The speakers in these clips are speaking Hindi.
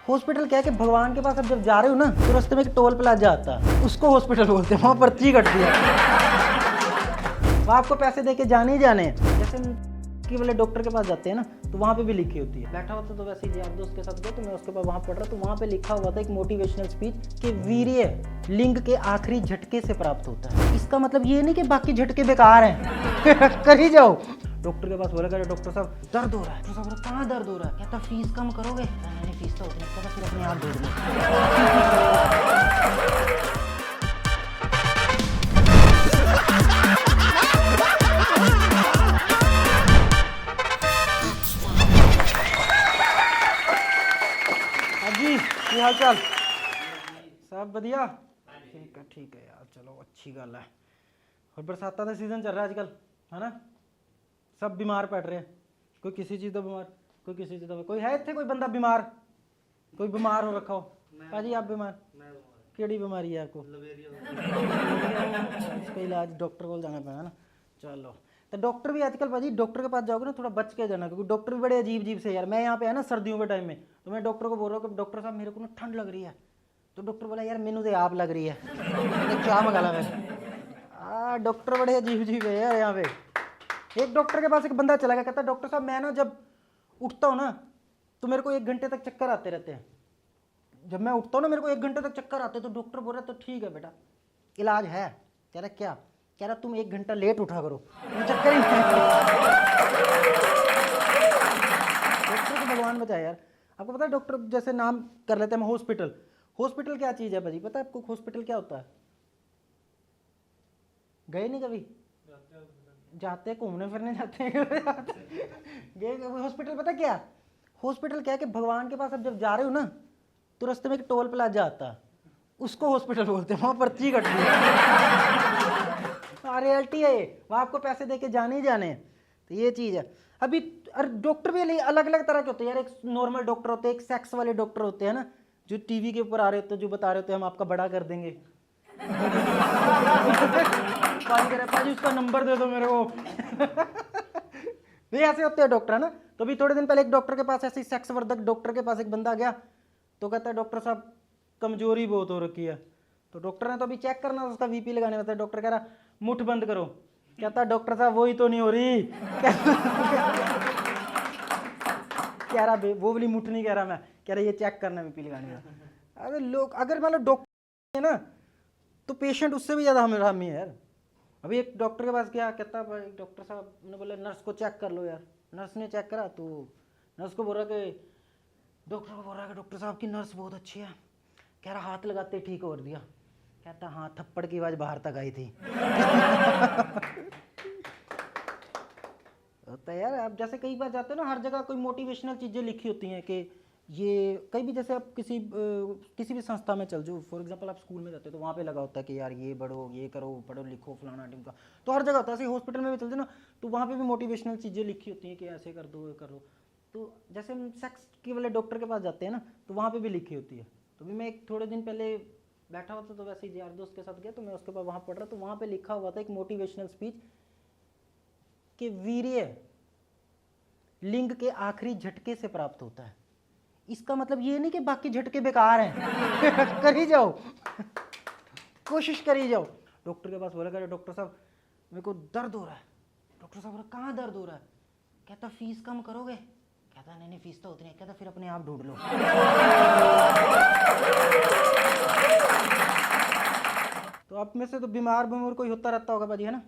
हॉस्पिटल क्या है कि भगवान के पास अब जब जा रहे हो ना तो रास्ते में एक टोल प्लाजा आता है, उसको हॉस्पिटल बोलते हैं। वहाँ पर्ची कटती है, वहाँ आपको पैसे दे के जाने ही जाने हैं। जैसे कि वाले डॉक्टर के पास जाते हैं ना तो वहाँ पे भी लिखी होती है। बैठा होता तो वैसे ही यार दोस्त के साथ गया तो मैं उसके पास वहाँ पढ़ रहा तो वहाँ पे लिखा हुआ था एक मोटिवेशनल स्पीच कि वीर्य लिंग के आखिरी झटके से प्राप्त होता है। इसका मतलब ये नहीं कि बाकी झटके बेकार हैं कर ही जाओ। डॉक्टर के पास बोला कि डॉक्टर साहब दर्द हो रहा है। डॉक्टर साहब कहाँ दर्द हो रहा है? कहता फीस कम करोगे? मैंने फीस तो उतनी, कहता फिर अपने आप ढूंढ लो। की हाल चाल सब बढ़िया? ठीक है यार, चलो अच्छी गल है। और बरसाता का सीजन चल रहा है आजकल, है ना? सब बीमार पड़ रहे हैं, कोई किसी चीज़ का बीमार, कोई किसी चीज़ का। कोई है इतने कोई बंदा बीमार, कोई बीमार हो रखा हो? भाजी आप बीमार? केड़ी बीमारी है आपको? इसका इलाज डॉक्टर को जाना पैना ना। चलो तो डॉक्टर भी आजकल भाजी डॉक्टर के पास जाओगे ना थोड़ा बच के जाना, क्योंकि डॉक्टर भी बड़े अजीब अजीब से यार। मैं यहाँ पे है ना सर्दियों के टाइम में, तो मैं डॉक्टर को बोल रहा हूँ कि डॉक्टर साहब मेरे को ना ठंड लग रही है। तो डॉक्टर बोला यार मैनू तो आप लग रही है, तो क्या मंगा ला मैं। डॉक्टर बड़े अजीब अजीब है यार यहाँ पे। एक डॉक्टर के पास एक बंदा चला गया, कहता डॉक्टर साहब मैं ना जब उठता हूँ ना तो मेरे को 1 घंटे तक चक्कर आते रहते हैं। जब मैं उठता हूँ ना मेरे को 1 घंटे तक चक्कर आते हैं। तो डॉक्टर बोल रहा तो ठीक है बेटा, इलाज है। कह रहा क्या? कह रहा तुम 1 घंटा लेट उठा करो, चक्कर ही डॉक्टर को भगवान बचाए यार। आपको पता है डॉक्टर जैसे नाम कर लेते हैं हम हॉस्पिटल। हॉस्पिटल क्या चीज़ है भाजी? पता है आपको हॉस्पिटल क्या होता है? गए नहीं कभी? जाते घूमने फिरने जाते हैं गए हॉस्पिटल? पता क्या हॉस्पिटल क्या है कि भगवान के पास अब जब जा रहे हो ना तो रास्ते में एक टोल प्लाजा आता है, उसको हॉस्पिटल बोलते हैं। वहाँ पर्ची कटती है रियलिटी है ये, वहाँ आपको पैसे दे के जाने ही जाने हैं। तो ये चीज़ है। अभी डॉक्टर भी अलग अलग तरह के होते हैं यार। एक नॉर्मल डॉक्टर होते हैं, एक सेक्स वाले डॉक्टर होते हैं ना, जो टीवी के ऊपर आ रहे होते हैं, जो बता रहे होते हैं हम आपका बड़ा कर देंगे पाजी उसका नंबर दे दो मेरे को ये ऐसे होते हैं डॉक्टर, है ना? तो अभी थोड़े दिन पहले एक डॉक्टर के पास ऐसे ही सेक्स वर्धक डॉक्टर के पास एक बंदा गया तो कहता है डॉक्टर साहब कमजोरी बहुत हो रखी है। तो डॉक्टर ने तो अभी चेक करना उसका वीपी लगाने होता है। डॉक्टर कह रहा मुठ बंद करो। कहता डॉक्टर साहब वही तो नहीं हो रही कह रहा वो वाली मुठ नहीं कह रहा मैं, कह रहा ये चेक करना वीपी लगाने का। अरे लोग अगर मतलब डॉक्टर है ना तो पेशेंट उससे भी ज़्यादा हमें है यार। अभी एक डॉक्टर के पास गया, कहता भाई डॉक्टर साहब ने बोला नर्स को चेक कर लो यार। नर्स ने चेक करा तो नर्स को बोल रहा कि डॉक्टर को बोल रहा है कि डॉक्टर साहब की नर्स बहुत अच्छी है। कह रहा हाथ लगाते ठीक कर दिया। कहता हाँ थप्पड़ की आवाज़ बाहर तक आई थी होता है यार। आप जैसे कई बार जाते हो ना, हर जगह कोई मोटिवेशनल चीज़ें लिखी होती हैं कि ये कहीं भी, जैसे आप किसी भी संस्था में चल जाओ, फॉर एग्जांपल आप स्कूल में जाते हो तो वहाँ पे लगा होता है कि यार ये बढ़ो, ये करो, पढ़ो लिखो फलाना टिमका। तो हर जगह होता है। ऐसे हॉस्पिटल में भी चल जाओ ना तो वहाँ पे भी मोटिवेशनल चीज़ें लिखी होती हैं कि ऐसे कर दो, ये कर लो। तो जैसे हम सेक्स के वाले डॉक्टर के पास जाते हैं ना तो वहाँ पर भी लिखी होती है। तो भी मैं एक थोड़े दिन पहले बैठा हुआ था तो वैसे ही यार दोस्त के साथ गया तो मैं उसके पास वहाँ पढ़ रहा तो वहाँ पर लिखा हुआ था एक मोटिवेशनल स्पीच कि वीर्य लिंग के आखिरी झटके से प्राप्त होता है। इसका मतलब ये नहीं कि बाकी झटके बेकार हैं कर ही जाओ कोशिश कर ही जाओ। डॉक्टर के पास बोला कि डॉक्टर साहब मेरे को दर्द हो रहा है। डॉक्टर साहब बोला कहाँ दर्द हो रहा है? कहता फीस कम करोगे? कहता नहीं फीस तो उतनी है। कहता फिर अपने आप ढूंढ लो तो आप में से तो बीमार कोई होता रहता होगा भाजी, है ना?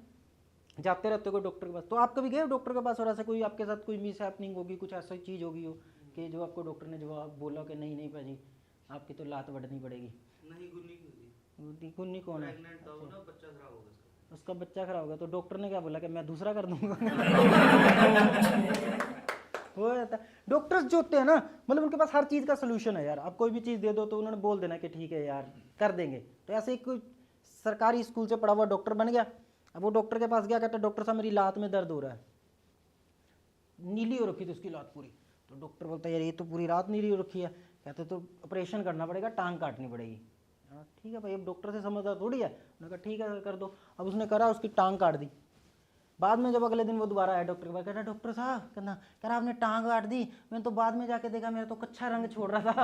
जाते रहते हो कोई डॉक्टर के पास। तो आप कभी गए डॉक्टर के पास और ऐसा कोई आपके साथ कोई मिस हैपनिंग होगी, कुछ ऐसी चीज़ होगी हो कि जो आपको डॉक्टर ने जवाब बोला कि नहीं भाजी आपकी तो लात बढ़नी पड़ेगी? नहीं गुन्नी कौन है? उसका बच्चा खराब होगा तो डॉक्टर ने क्या बोला कि मैं दूसरा कर दूंगा हो जाता है। डॉक्टर्स जो होते हैं ना मतलब उनके पास हर चीज़ का सोल्यूशन है यार। आप कोई भी चीज़ दे दो तो उन्होंने बोल देना कि ठीक है यार कर देंगे। तो ऐसे एक सरकारी स्कूल से पढ़ा हुआ डॉक्टर बन गया। अब वो डॉक्टर के पास गया, कहता डॉक्टर साहब मेरी लात में दर्द हो रहा है। नीली हो रखी थी उसकी लात पूरी। तो डॉक्टर बोलता है यार ये तो पूरी रात नीली हो रखी है। कहते तो ऑपरेशन करना पड़ेगा, टांग काटनी पड़ेगी। ठीक है भाई अब डॉक्टर से समझदार थोड़ी है। उन्होंने कहा ठीक है कर दो। अब उसने करा, उसकी टांग काट दी। बाद में जब अगले दिन वो दोबारा आया डॉक्टर के पास, कहता डॉक्टर साहब, कहना कह रहा आपने टांग काट दी, मैंने तो बाद में जाके देखा मेरा तो कच्चा रंग छोड़ रहा था।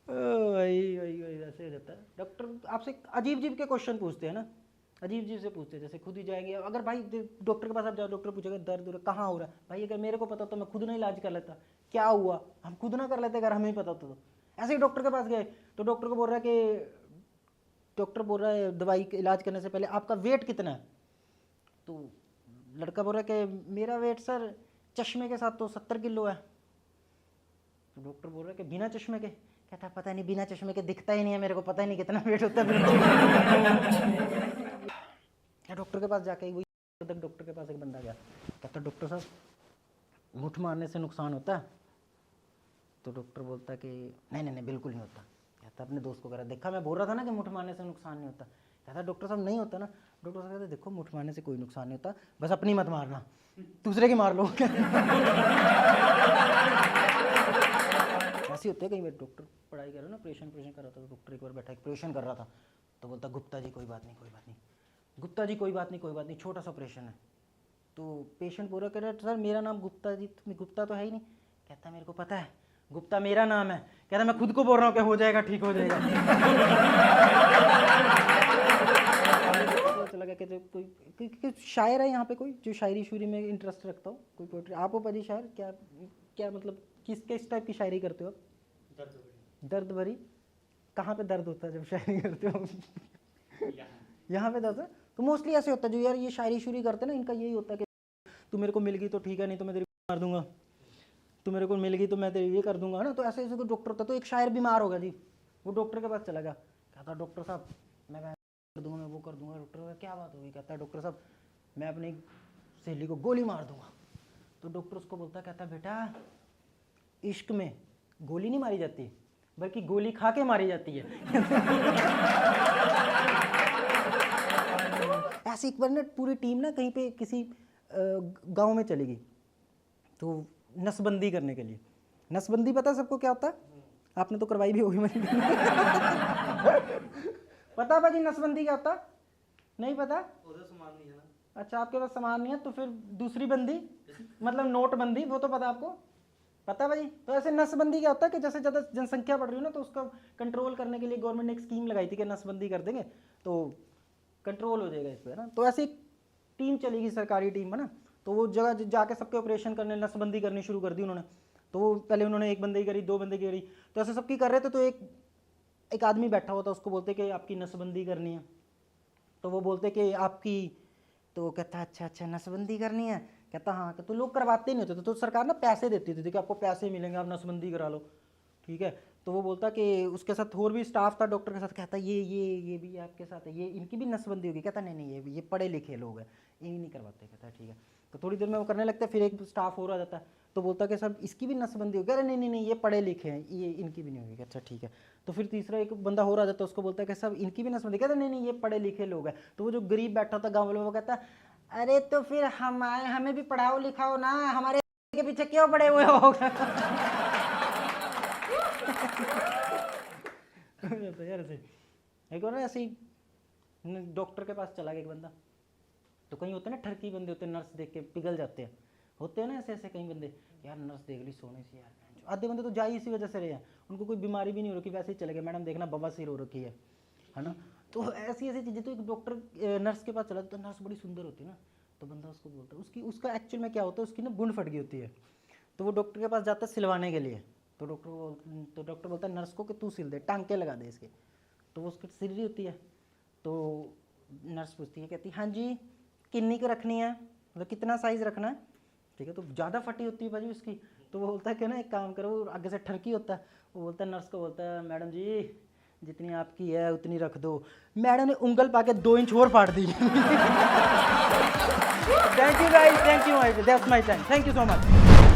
वही वही वही ऐसे हो जाता है। डॉक्टर आपसे अजीब अजीब के क्वेश्चन पूछते हैं ना, अजीब अजीब से पूछते हैं, जैसे खुद ही जाएंगे। अगर भाई डॉक्टर के पास आप जाओ, डॉक्टर पूछेगा दर्द हो रहा कहाँ हो रहा है, भाई अगर मेरे को पता तो मैं खुद ना इलाज कर लेता, क्या हुआ हम खुद ना कर लेते अगर हमें पता तो। ऐसे ही डॉक्टर के पास गए तो डॉक्टर को बोल रहा है कि डॉक्टर बोल रहा है दवाई इलाज करने से पहले आपका वेट कितना है, तो लड़का बोल रहा है कि मेरा वेट सर चश्मे के साथ तो 70 किलो है। तो डॉक्टर बोल रहा है कि बिना चश्मे के, कहता पता नहीं बिना चश्मे के दिखता ही नहीं है मेरे को, पता ही नहीं कितना वेट होता है। डॉक्टर के पास जाके वही डॉक्टर के पास एक बंदा गया, कहता डॉक्टर साहब मुठ मारने से नुकसान होता है। तो डॉक्टर बोलता है कि नहीं नहीं नहीं बिल्कुल नहीं होता। कहता अपने दोस्त को कह रहा देखा मैं बोल रहा था ना कि मुठ मारने से नुकसान नहीं होता। कहता डॉक्टर साहब नहीं होता ना। डॉक्टर साहब कहते देखो मुठ मारने से कोई नुकसान नहीं होता, बस अपनी मत मारना, दूसरे की मार लो। ऐसे होते हैं कई बार। डॉक्टर पढ़ाई कर रहा ना, ऑपरेशन कर रहा था, तो डॉक्टर एक बार बैठा ऑपरेशन कर रहा था, तो बोलता गुप्ता जी कोई बात नहीं कोई बात नहीं, गुप्ता जी कोई बात नहीं कोई बात नहीं, छोटा सा ऑपरेशन है। तो पेशेंट पूरा कह रहा है सर मेरा नाम गुप्ता जी, गुप्ता तो है ही नहीं। कहता मेरे को पता है गुप्ता मेरा नाम है। कहता मैं खुद को बोल रहा हूँ कि हो जाएगा ठीक हो जाएगा। चला गया कि कोई शायर है यहाँ पे कोई जो शायरी शुरी में इंटरेस्ट रखता हो, कोई पोइट्री। आप हो पाजी शायर, क्या क्या मतलब किस टाइप की शायरी करते हो? दर्द भरी। कहाँ पे दर्द होता है जब शायरी करते हो? यहाँ पे दर्द है। तो मोस्टली ऐसे होता है जो यार ये शायरी शुरी करते हैं ना, इनका यही होता है कि तू मेरे को मिल गई तो ठीक है, नहीं तो मैं तेरी मार दूंगा, तू मेरे को मिल गई तो मैं तेरी ये कर दूंगा, है ना। तो ऐसे ऐसे कोई डॉक्टर होता है। तो एक शायर बीमार होगा जी, वो डॉक्टर के पास चला गया, कहता डॉक्टर साहब मैं कर दूंगा, मैं वो कर दूंगा। डॉक्टर का क्या बात होगी? कहता है डॉक्टर साहब मैं अपनी सहेली को गोली मार दूंगा। तो डॉक्टर उसको बोलता है, कहता बेटा इश्क में गोली नहीं मारी जाती बल्कि गोली खा के मारी जाती है। ऐसे एक बार ना पूरी टीम ना कहीं पे किसी गांव में चली गई, तो नसबंदी करने के लिए। नसबंदी पता है सबको क्या होता है? आपने तो करवाई भी होगी मुझे। पता भाजी नसबंदी क्या होता है? नहीं पता? सामान नहीं है ना। अच्छा आपके पास सामान नहीं है तो फिर दूसरी बंदी मतलब नोटबंदी, वो तो पता आपको? पता भाई। तो ऐसे नसबंदी क्या होता है कि जैसे ज़्यादा जनसंख्या बढ़ रही हो ना, तो उसका कंट्रोल करने के लिए गवर्नमेंट ने एक स्कीम लगाई थी कि नसबंदी कर देंगे तो कंट्रोल हो जाएगा इस पर, है ना। तो ऐसे एक टीम चलेगी, सरकारी टीम है ना, तो वो जगह जाके सबके ऑपरेशन करने, नसबंदी करनी शुरू कर दी उन्होंने। तो वो पहले उन्होंने एक बंदे की करी, 2 बंदे की करी, तो ऐसे सबकी कर रहे थे। तो एक आदमी बैठा हुआ था, उसको बोलते कि आपकी नसबंदी करनी है। तो वो बोलते कि आपकी, तो कहता अच्छा अच्छा नसबंदी करनी है। कहता हाँ। तो लोग करवाते नहीं होते थे, तो सरकार ना पैसे देती थी कि आपको पैसे मिलेंगे, आप नसबंदी करा लो, ठीक है। तो वो बोलता कि उसके साथ और भी स्टाफ था डॉक्टर के साथ। कहता ये भी आपके साथ है, ये इनकी भी नसबंदी होगी। कहता नहीं नहीं ये पढ़े लिखे लोग हैं, ये नहीं करवाते। कहता ठीक है। तो थोड़ी देर में वो करने लगता है, फिर एक स्टाफ और आ जाता है, तो बोलता कि सर इसकी भी नसबंदी होगी। अरे नहीं नहीं नहीं ये पढ़े लिखे हैं, ये इनकी भी नहीं होगी। अच्छा ठीक है। तो फिर तीसरा एक बंदा और आ जाता है, उसको बोलता है कि सर इनकी भी नसबंदी। कहता नहीं नहीं ये पढ़े लिखे लोग हैं। तो वो जो गरीब बैठा होता गाँव वाले, वो कहता अरे तो फिर हमें भी पढ़ाओ लिखाओ ना, हमारे के पीछे क्यों पड़े हुए हो? यार ऐसे एक बार ऐसे ही डॉक्टर के पास चला गया एक बंदा। तो कहीं होते हैं ना ठरकी बंदे होते हैं, नर्स देख के पिघल जाते हैं, होते हैं ना ऐसे ऐसे कई बंदे, यार नर्स देख ली सोने से यार। आधे बंदे तो जा ही इसी वजह से रहे हैं, उनको कोई बीमारी भी नहीं हो रखी, वैसे ही चले गए, मैडम देखना बवासीर हो रखी है ना। तो ऐसी ऐसी चीज़ें। तो एक डॉक्टर नर्स के पास चला, तो नर्स बड़ी सुंदर होती है ना, तो बंदा उसको बोलता है, उसका एक्चुअल में क्या होता है, उसकी ना बुंड फट गई होती है। तो वो डॉक्टर के पास जाता है सिलवाने के लिए। तो डॉक्टर बोलता है नर्स को कि तू सिल दे, टांके लगा दे इसके। तो वो उसकी सिल रही होती है। तो नर्स पूछती है, कहती हाँ जी किन्नी की रखनी है, मतलब कितना साइज़ रखना है, ठीक है। तो ज़्यादा फटी होती है भाजी उसकी। तो वो बोलता है कि ना एक काम करो, वो आगे से ठरकी होता है, वो बोलता है नर्स को, बोलता है मैडम जी जितनी आपकी है उतनी रख दो। मैडम ने उंगल पाके 2 इंच और फाड़ दी। Thank you guys, thank you, that's my time, thank you so much.